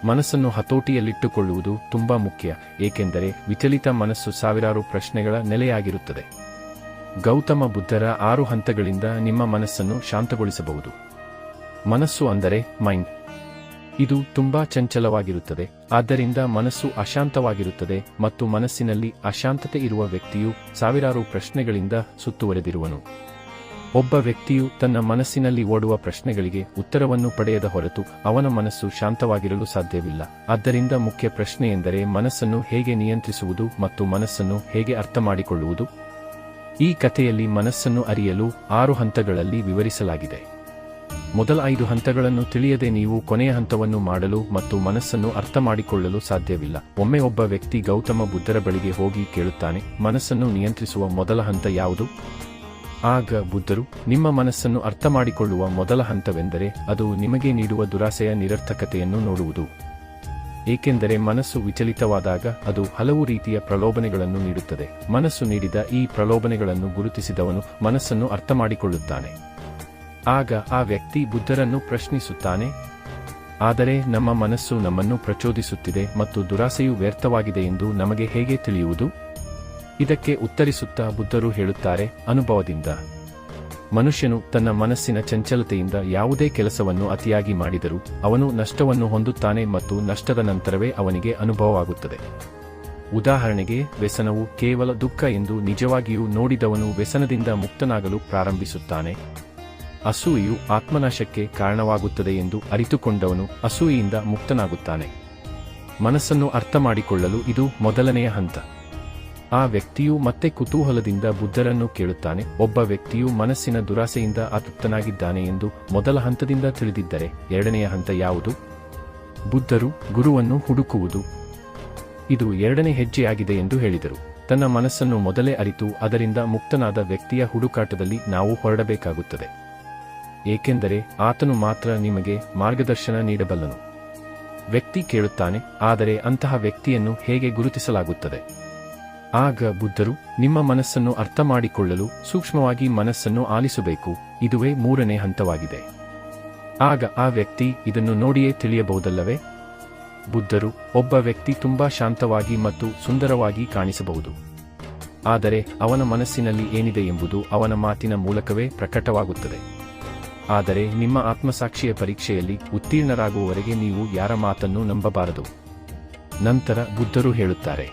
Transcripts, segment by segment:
ಮನಸ್ಸನ್ನು ಹತೋಟಿಯಲ್ಲಿಟ್ಟುಕೊಳ್ಳುವುದು ತುಂಬಾ ಮುಖ್ಯ, ಏಕೆಂದರೆ ವಿಚಲಿತ ಮನಸ್ಸು ಸಾವಿರಾರು ಪ್ರಶ್ನೆಗಳ ನೆಲೆಯಾಗಿರುತ್ತದೆ. ಗೌತಮ ಬುದ್ಧರ 6 ಹಂತಗಳಿಂದ ನಿಮ್ಮ ಮನಸ್ಸನ್ನು ಶಾಂತಗೊಳಿಸಬಹುದು. ಮನಸ್ಸು ಅಂದರೆ ಮೈಂಡ್. ಇದು ತುಂಬಾ ಚಂಚಲವಾಗಿರುತ್ತದೆ, ಆದ್ದರಿಂದ ಮನಸ್ಸು ಅಶಾಂತವಾಗಿರುತ್ತದೆ ಮತ್ತು ಮನಸ್ಸಿನಲ್ಲಿ ಅಶಾಂತತೆ ಇರುವ ವ್ಯಕ್ತಿಯು ಸಾವಿರಾರು ಪ್ರಶ್ನೆಗಳಿಂದ ಸುತ್ತುವರೆದಿರುವನು. ಒಬ್ಬ ವ್ಯಕ್ತಿಯು ತನ್ನ ಮನಸ್ಸಿನಲ್ಲಿ ಓಡುವ ಪ್ರಶ್ನೆಗಳಿಗೆ ಉತ್ತರವನ್ನು ಪಡೆಯದ ಹೊರತು ಅವನ ಮನಸ್ಸು ಶಾಂತವಾಗಿರಲು ಸಾಧ್ಯವಿಲ್ಲ. ಆದ್ದರಿಂದ ಮುಖ್ಯ ಪ್ರಶ್ನೆಯೆಂದರೆ ಮನಸ್ಸನ್ನು ಹೇಗೆ ನಿಯಂತ್ರಿಸುವುದು ಮತ್ತು ಮನಸ್ಸನ್ನು ಹೇಗೆ ಅರ್ಥಮಾಡಿಕೊಳ್ಳುವುದು. ಈ ಕಥೆಯಲ್ಲಿ ಮನಸ್ಸನ್ನು ಅರಿಯಲು 6 ಹಂತಗಳಲ್ಲಿ ವಿವರಿಸಲಾಗಿದೆ. ಮೊದಲ 5 ಹಂತಗಳನ್ನು ತಿಳಿಯದೆ ನೀವು ಕೊನೆಯ ಹಂತವನ್ನು ಮಾಡಲು ಮತ್ತು ಮನಸ್ಸನ್ನು ಅರ್ಥಮಾಡಿಕೊಳ್ಳಲು ಸಾಧ್ಯವಿಲ್ಲ. ಒಮ್ಮೆ ಒಬ್ಬ ವ್ಯಕ್ತಿ ಗೌತಮ ಬುದ್ಧರ ಬಳಿಗೆ ಹೋಗಿ ಕೇಳುತ್ತಾನೆ, ಮನಸ್ಸನ್ನು ನಿಯಂತ್ರಿಸುವ ಮೊದಲ ಹಂತ ಯಾವುದು? ಆಗ ಬುದ್ಧರು, ನಿಮ್ಮ ಮನಸ್ಸನ್ನು ಅರ್ಥಮಾಡಿಕೊಳ್ಳುವ ಮೊದಲ ಹಂತವೆಂದರೆ ಅದು ನಿಮಗೆ ನೀಡುವ ದುರಾಸೆಯ ನಿರರ್ಥಕತೆಯನ್ನು ನೋಡುವುದು. ಏಕೆಂದರೆ ಮನಸ್ಸು ವಿಚಲಿತವಾದಾಗ ಅದು ಹಲವು ರೀತಿಯ ಪ್ರಲೋಭನೆಗಳನ್ನು ನೀಡುತ್ತದೆ. ಮನಸ್ಸು ನೀಡಿದ ಈ ಪ್ರಲೋಭನೆಗಳನ್ನು ಗುರುತಿಸಿದವನು ಮನಸ್ಸನ್ನು ಅರ್ಥಮಾಡಿಕೊಳ್ಳುತ್ತಾನೆ. ಆಗ ಆ ವ್ಯಕ್ತಿ ಬುದ್ಧರನ್ನು ಪ್ರಶ್ನಿಸುತ್ತಾನೆ, ಆದರೆ ನಮ್ಮ ಮನಸ್ಸು ನಮ್ಮನ್ನು ಪ್ರಚೋದಿಸುತ್ತಿದೆ ಮತ್ತು ದುರಾಸೆಯು ವ್ಯರ್ಥವಾಗಿದೆ ಎಂದು ನಮಗೆ ಹೇಗೆ ತಿಳಿಯುವುದು? ಇದಕ್ಕೆ ಉತ್ತರಿಸುತ್ತಾ ಬುದ್ಧರು ಹೇಳುತ್ತಾರೆ, ಅನುಭವದಿಂದ. ಮನುಷ್ಯನು ತನ್ನ ಮನಸ್ಸಿನ ಚಂಚಲತೆಯಿಂದ ಯಾವುದೇ ಕೆಲಸವನ್ನು ಅತಿಯಾಗಿ ಮಾಡಿದರೂ ಅವನು ನಷ್ಟವನ್ನು ಹೊಂದುತ್ತಾನೆ ಮತ್ತು ನಷ್ಟದ ನಂತರವೇ ಅವನಿಗೆ ಅನುಭವವಾಗುತ್ತದೆ. ಉದಾಹರಣೆಗೆ, ವ್ಯಸನವು ಕೇವಲ ದುಃಖ ಎಂದು ನಿಜವಾಗಿಯೂ ನೋಡಿದವನು ವ್ಯಸನದಿಂದ ಮುಕ್ತನಾಗಲು ಪ್ರಾರಂಭಿಸುತ್ತಾನೆ. ಅಸೂಯೆಯು ಆತ್ಮನಾಶಕ್ಕೆ ಕಾರಣವಾಗುತ್ತದೆ ಎಂದು ಅರಿತುಕೊಂಡವನು ಅಸೂಯೆಯಿಂದ ಮುಕ್ತನಾಗುತ್ತಾನೆ. ಮನಸ್ಸನ್ನು ಅರ್ಥಮಾಡಿಕೊಳ್ಳಲು ಇದು ಮೊದಲನೆಯ ಹಂತ. ಆ ವ್ಯಕ್ತಿಯು ಮತ್ತೆ ಕುತೂಹಲದಿಂದ ಬುದ್ಧರನ್ನು ಕೇಳುತ್ತಾನೆ, ಒಬ್ಬ ವ್ಯಕ್ತಿಯು ಮನಸ್ಸಿನ ದುರಾಸೆಯಿಂದ ಅತೃಪ್ತನಾಗಿದ್ದಾನೆ ಎಂದು ಮೊದಲ ಹಂತದಿಂದ ತಿಳಿದಿದ್ದರೆ ಎರಡನೆಯ ಹಂತ ಯಾವುದು? ಬುದ್ಧರು ಗುರುವನ್ನು ಹುಡುಕುವುದು. ಇದು ಎರಡನೇ ಹೆಜ್ಜೆಯಾಗಿದೆ ಎಂದು ಹೇಳಿದರು. ತನ್ನ ಮನಸ್ಸನ್ನು ಮೊದಲೇ ಅರಿತು ಅದರಿಂದ ಮುಕ್ತನಾದ ವ್ಯಕ್ತಿಯ ಹುಡುಕಾಟದಲ್ಲಿ ನಾವು ಹೊರಡಬೇಕಾಗುತ್ತದೆ. ಏಕೆಂದರೆ ಆತನು ಮಾತ್ರ ನಿಮಗೆ ಮಾರ್ಗದರ್ಶನ ನೀಡಬಲ್ಲನು. ವ್ಯಕ್ತಿ ಕೇಳುತ್ತಾನೆ, ಆದರೆ ಅಂತಹ ವ್ಯಕ್ತಿಯನ್ನು ಹೇಗೆ ಗುರುತಿಸಲಾಗುತ್ತದೆ? ಆಗ ಬುದ್ಧರು, ನಿಮ್ಮ ಮನಸ್ಸನ್ನು ಅರ್ಥಮಾಡಿಕೊಳ್ಳಲು ಸೂಕ್ಷ್ಮವಾಗಿ ಮನಸ್ಸನ್ನು ಆಲಿಸಬೇಕು. ಇದುವೇ 3ನೇ ಹಂತವಾಗಿದೆ. ಆಗ ಆ ವ್ಯಕ್ತಿ ಇದನ್ನು ನೋಡಿಯೇ ತಿಳಿಯಬಹುದಲ್ಲವೇ? ಬುದ್ಧರು, ಒಬ್ಬ ವ್ಯಕ್ತಿ ತುಂಬಾ ಶಾಂತವಾಗಿ ಮತ್ತು ಸುಂದರವಾಗಿ ಕಾಣಿಸಬಹುದು, ಆದರೆ ಅವನ ಮನಸ್ಸಿನಲ್ಲಿ ಏನಿದೆ ಎಂಬುದು ಅವನ ಮಾತಿನ ಮೂಲಕವೇ ಪ್ರಕಟವಾಗುತ್ತದೆ. ಆದರೆ ನಿಮ್ಮ ಆತ್ಮಸಾಕ್ಷಿಯ ಪರೀಕ್ಷೆಯಲ್ಲಿ ಉತ್ತೀರ್ಣರಾಗುವವರೆಗೆ ನೀವು ಯಾರ ಮಾತನ್ನೂ ನಂಬಬಾರದು. ನಂತರ ಬುದ್ಧರು ಹೇಳುತ್ತಾರೆ,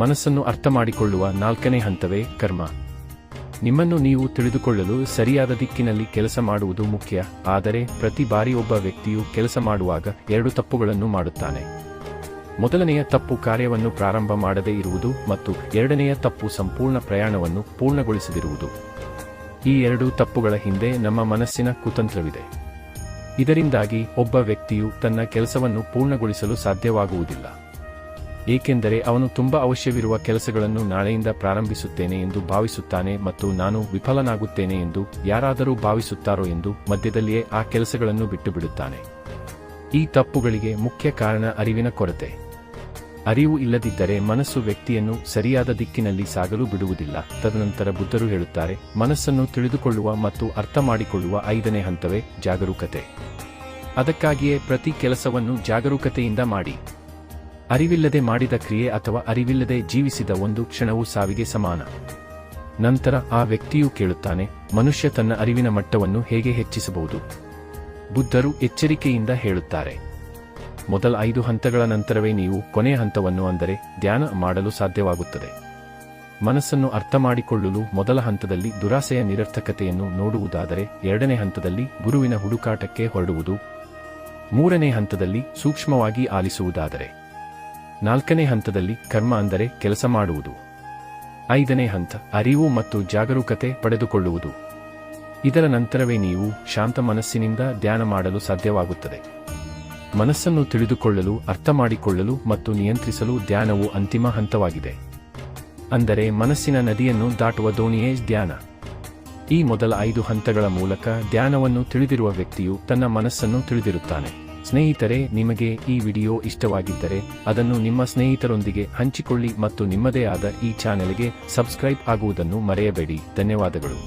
ಮನಸ್ಸನ್ನು ಅರ್ಥಮಾಡಿಕೊಳ್ಳುವ 4ನೇ ಹಂತವೇ ಕರ್ಮ. ನಿಮ್ಮನ್ನು ನೀವು ತಿಳಿದುಕೊಳ್ಳಲು ಸರಿಯಾದ ದಿಕ್ಕಿನಲ್ಲಿ ಕೆಲಸ ಮಾಡುವುದು ಮುಖ್ಯ. ಆದರೆ ಪ್ರತಿ ಬಾರಿ ಒಬ್ಬ ವ್ಯಕ್ತಿಯು ಕೆಲಸ ಮಾಡುವಾಗ 2 ತಪ್ಪುಗಳನ್ನು ಮಾಡುತ್ತಾನೆ. ಮೊದಲನೆಯ ತಪ್ಪು ಕಾರ್ಯವನ್ನು ಪ್ರಾರಂಭ ಮಾಡದೇ ಇರುವುದು ಮತ್ತು ಎರಡನೆಯ ತಪ್ಪು ಸಂಪೂರ್ಣ ಪ್ರಯಾಣವನ್ನು ಪೂರ್ಣಗೊಳಿಸದಿರುವುದು. ಈ 2 ತಪ್ಪುಗಳ ಹಿಂದೆ ನಮ್ಮ ಮನಸ್ಸಿನ ಕುತಂತ್ರವಿದೆ. ಇದರಿಂದಾಗಿ ಒಬ್ಬ ವ್ಯಕ್ತಿಯು ತನ್ನ ಕೆಲಸವನ್ನು ಪೂರ್ಣಗೊಳಿಸಲು ಸಾಧ್ಯವಾಗುವುದಿಲ್ಲ. ಏಕೆಂದರೆ ಅವನು ತುಂಬಾ ಅವಶ್ಯವಿರುವ ಕೆಲಸಗಳನ್ನು ನಾಳೆಯಿಂದ ಪ್ರಾರಂಭಿಸುತ್ತೇನೆ ಎಂದು ಭಾವಿಸುತ್ತಾನೆ ಮತ್ತು ನಾನು ವಿಫಲನಾಗುತ್ತೇನೆ ಎಂದು ಯಾರಾದರೂ ಭಾವಿಸುತ್ತಾರೋ ಎಂದು ಮಧ್ಯದಲ್ಲಿಯೇ ಆ ಕೆಲಸಗಳನ್ನು ಬಿಟ್ಟುಬಿಡುತ್ತಾನೆ. ಈ ತಪ್ಪುಗಳಿಗೆ ಮುಖ್ಯ ಕಾರಣ ಅರಿವಿನ ಕೊರತೆ. ಅರಿವು ಇಲ್ಲದಿದ್ದರೆ ಮನಸ್ಸು ವ್ಯಕ್ತಿಯನ್ನು ಸರಿಯಾದ ದಿಕ್ಕಿನಲ್ಲಿ ಸಾಗಲು ಬಿಡುವುದಿಲ್ಲ. ತದನಂತರ ಬುದ್ಧರು ಹೇಳುತ್ತಾರೆ, ಮನಸ್ಸನ್ನು ತಿಳಿದುಕೊಳ್ಳುವ ಮತ್ತು ಅರ್ಥಮಾಡಿಕೊಳ್ಳುವ 5ನೇ ಹಂತವೇ ಜಾಗರೂಕತೆ. ಅದಕ್ಕಾಗಿಯೇ ಪ್ರತಿ ಕೆಲಸವನ್ನು ಜಾಗರೂಕತೆಯಿಂದ ಮಾಡಿ. ಅರಿವಿಲ್ಲದೆ ಮಾಡಿದ ಕ್ರಿಯೆ ಅಥವಾ ಅರಿವಿಲ್ಲದೆ ಜೀವಿಸಿದ ಒಂದು ಕ್ಷಣವು ಸಾವಿಗೆ ಸಮಾನ. ನಂತರ ಆ ವ್ಯಕ್ತಿಯು ಕೇಳುತ್ತಾನೆ, ಮನುಷ್ಯ ತನ್ನ ಅರಿವಿನ ಮಟ್ಟವನ್ನು ಹೇಗೆ ಹೆಚ್ಚಿಸಬಹುದು? ಬುದ್ಧರು ಎಚ್ಚರಿಕೆಯಿಂದ ಹೇಳುತ್ತಾರೆ, ಮೊದಲ 5 ಹಂತಗಳ ನಂತರವೇ ನೀವು ಕೊನೆಯ ಹಂತವನ್ನು ಅಂದರೆ ಧ್ಯಾನ ಮಾಡಲು ಸಾಧ್ಯವಾಗುತ್ತದೆ. ಮನಸ್ಸನ್ನು ಅರ್ಥಮಾಡಿಕೊಳ್ಳಲು ಮೊದಲ ಹಂತದಲ್ಲಿ ದುರಾಸೆಯ ನಿರರ್ಥಕತೆಯನ್ನು ನೋಡುವುದಾದರೆ 2ನೇ ಹಂತದಲ್ಲಿ ಗುರುವಿನ ಹುಡುಕಾಟಕ್ಕೆ ಹೊರಡುವುದು, 3ನೇ ಹಂತದಲ್ಲಿ ಸೂಕ್ಷ್ಮವಾಗಿ ಆಲಿಸುವುದಾದರೆ, 4ನೇ ಹಂತದಲ್ಲಿ ಕರ್ಮ ಅಂದರೆ ಕೆಲಸ ಮಾಡುವುದು, 5ನೇ ಹಂತ ಅರಿವು ಮತ್ತು ಜಾಗರೂಕತೆ ಪಡೆದುಕೊಳ್ಳುವುದು. ಇದರ ನಂತರವೇ ನೀವು ಶಾಂತ ಮನಸ್ಸಿನಿಂದ ಧ್ಯಾನ ಮಾಡಲು ಸಾಧ್ಯವಾಗುತ್ತದೆ. ಮನಸ್ಸನ್ನು ತಿಳಿದುಕೊಳ್ಳಲು, ಅರ್ಥಮಾಡಿಕೊಳ್ಳಲು ಮತ್ತು ನಿಯಂತ್ರಿಸಲು ಧ್ಯಾನವು ಅಂತಿಮ ಹಂತವಾಗಿದೆ. ಅಂದರೆ ಮನಸ್ಸಿನ ನದಿಯನ್ನು ದಾಟುವ ದೋಣಿಯೇ ಧ್ಯಾನ. ಈ ಮೊದಲ 5 ಹಂತಗಳ ಮೂಲಕ ಧ್ಯಾನವನ್ನು ತಿಳಿದಿರುವ ವ್ಯಕ್ತಿಯು ತನ್ನ ಮನಸ್ಸನ್ನು ತಿಳಿದಿರುತ್ತಾನೆ. ಸ್ನೇಹಿತರೆ, ನಿಮಗೆ ಈ ವಿಡಿಯೋ ಇಷ್ಟವಾಗಿದ್ದರೆ ಅದನ್ನು ನಿಮ್ಮ ಸ್ನೇಹಿತರೊಂದಿಗೆ ಹಂಚಿಕೊಳ್ಳಿ ಮತ್ತು ನಿಮ್ಮದೇ ಆದ ಈ ಚಾನೆಲ್ಗೆ ಸಬ್ಸ್ಕ್ರೈಬ್ ಆಗುವುದನ್ನು ಮರೆಯಬೇಡಿ. ಧನ್ಯವಾದಗಳು.